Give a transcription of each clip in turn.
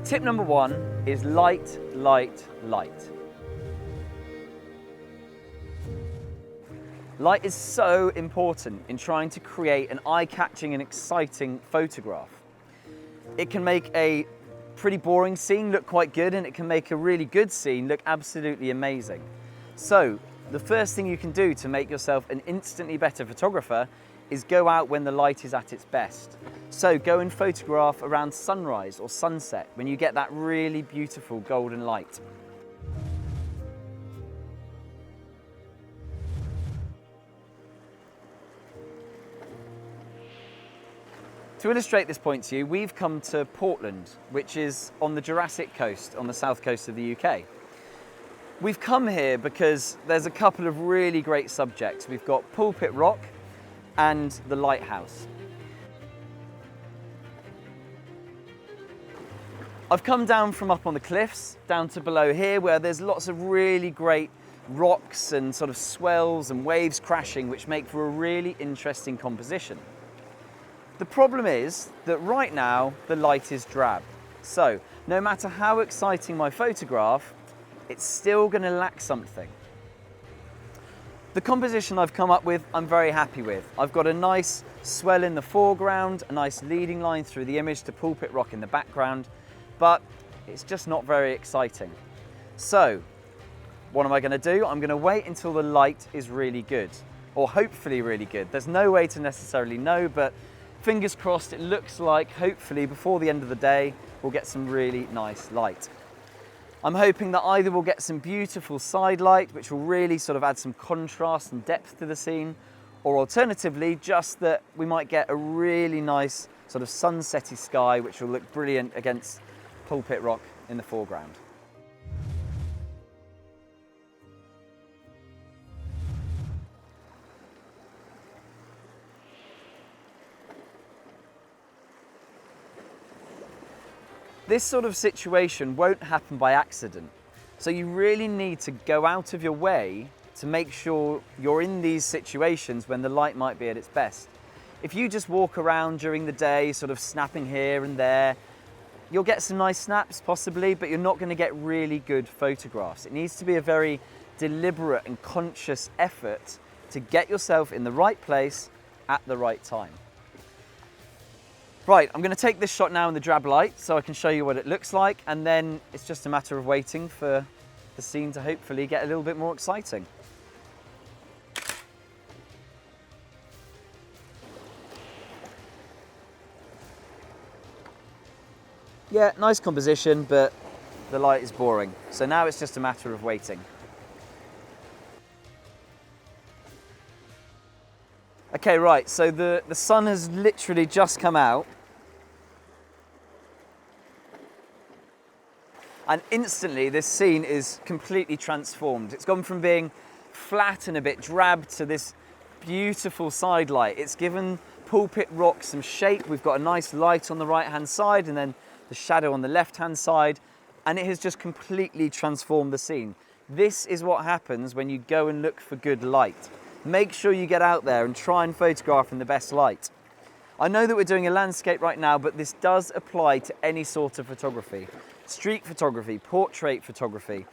Tip number one is light, light, light. Light is so important in trying to create an eye-catching and exciting photograph. It can make a pretty boring scene look quite good, and it can make a really good scene look absolutely amazing. So, the first thing you can do to make yourself an instantly better photographer is go out when the light is at its best. So go and photograph around sunrise or sunset when you get that really beautiful golden light. To illustrate this point to you, we've come to Portland, which is on the Jurassic Coast, on the south coast of the UK. We've come here because there's a couple of really great subjects. We've got Pulpit Rock and the lighthouse. I've come down from up on the cliffs down to below here, where there's lots of really great rocks and sort of swells and waves crashing, which make for a really interesting composition. The problem is that right now the light is drab. So no matter how exciting my photograph, it's still going to lack something. The composition I've come up with, I'm very happy with. I've got a nice swell in the foreground, a nice leading line through the image to Pulpit Rock in the background, but it's just not very exciting. So what am I going to do? I'm going to wait until the light is really good, or hopefully really good. There's no way to necessarily know, but fingers crossed, it looks like hopefully before the end of the day we'll get some really nice light. I'm hoping that either we'll get some beautiful side light, which will really sort of add some contrast and depth to the scene, or alternatively just that we might get a really nice sort of sunsetty sky, which will look brilliant against Pulpit Rock in the foreground. This sort of situation won't happen by accident. So you really need to go out of your way to make sure you're in these situations when the light might be at its best. If you just walk around during the day, sort of snapping here and there, you'll get some nice snaps possibly, but you're not going to get really good photographs. It needs to be a very deliberate and conscious effort to get yourself in the right place at the right time. Right, I'm going to take this shot now in the drab light so I can show you what it looks like, and then it's just a matter of waiting for the scene to hopefully get a little bit more exciting. Yeah, nice composition, but the light is boring. So now it's just a matter of waiting. Okay, right, so the sun has literally just come out. And instantly this scene is completely transformed. It's gone from being flat and a bit drab to this beautiful side light. It's given Pulpit Rock some shape. We've got a nice light on the right-hand side and then the shadow on the left-hand side, and it has just completely transformed the scene. This is what happens when you go and look for good light. Make sure you get out there and try and photograph in the best light. I know that we're doing a landscape right now, but this does apply to any sort of photography. Street photography, portrait photography,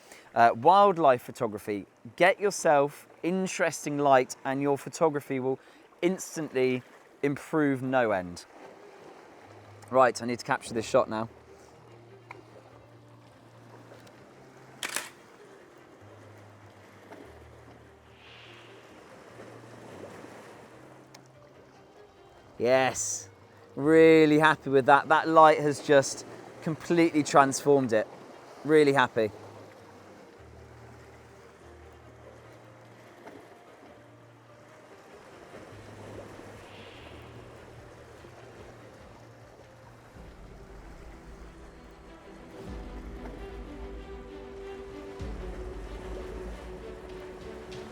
wildlife photography. Get yourself interesting light and your photography will instantly improve no end. Right, I need to capture this shot now. Yes, really happy with that. That light has just completely transformed it. Really happy.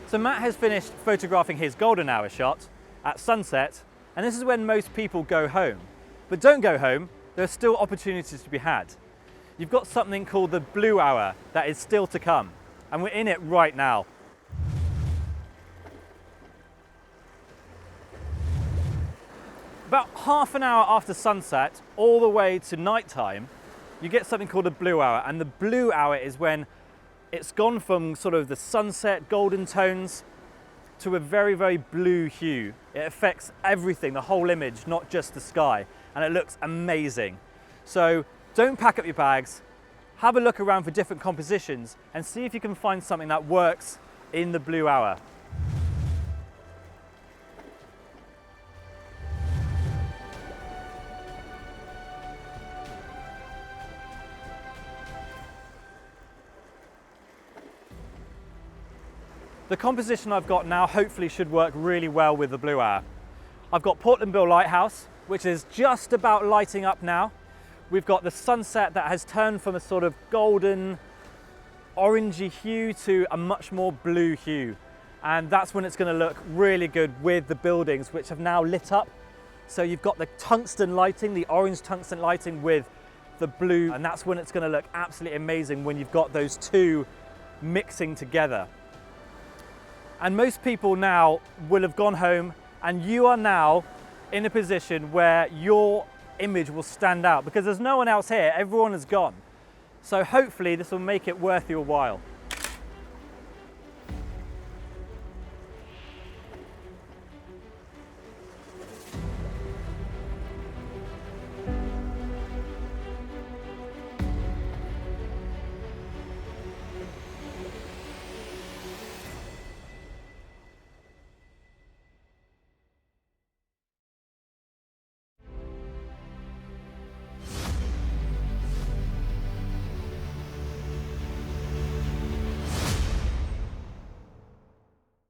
So Matt has finished photographing his golden hour shot at sunset, and this is when most people go home. But don't go home, there are still opportunities to be had. You've got something called the blue hour that is still to come, and we're in it right now. About half an hour after sunset, all the way to nighttime, you get something called a blue hour, and the blue hour is when it's gone from sort of the sunset golden tones to a very, very blue hue. It affects everything, the whole image, not just the sky, and it looks amazing. So don't pack up your bags, have a look around for different compositions and see if you can find something that works in the blue hour. The composition I've got now hopefully should work really well with the blue hour. I've got Portland Bill Lighthouse, which is just about lighting up now. We've got the sunset that has turned from a sort of golden, orangey hue to a much more blue hue. And that's when it's going to look really good with the buildings, which have now lit up. So you've got the tungsten lighting, the orange tungsten lighting with the blue, and that's when it's going to look absolutely amazing when you've got those two mixing together. And most people now will have gone home, and you are now in a position where your image will stand out because there's no one else here, everyone has gone. So hopefully this will make it worth your while.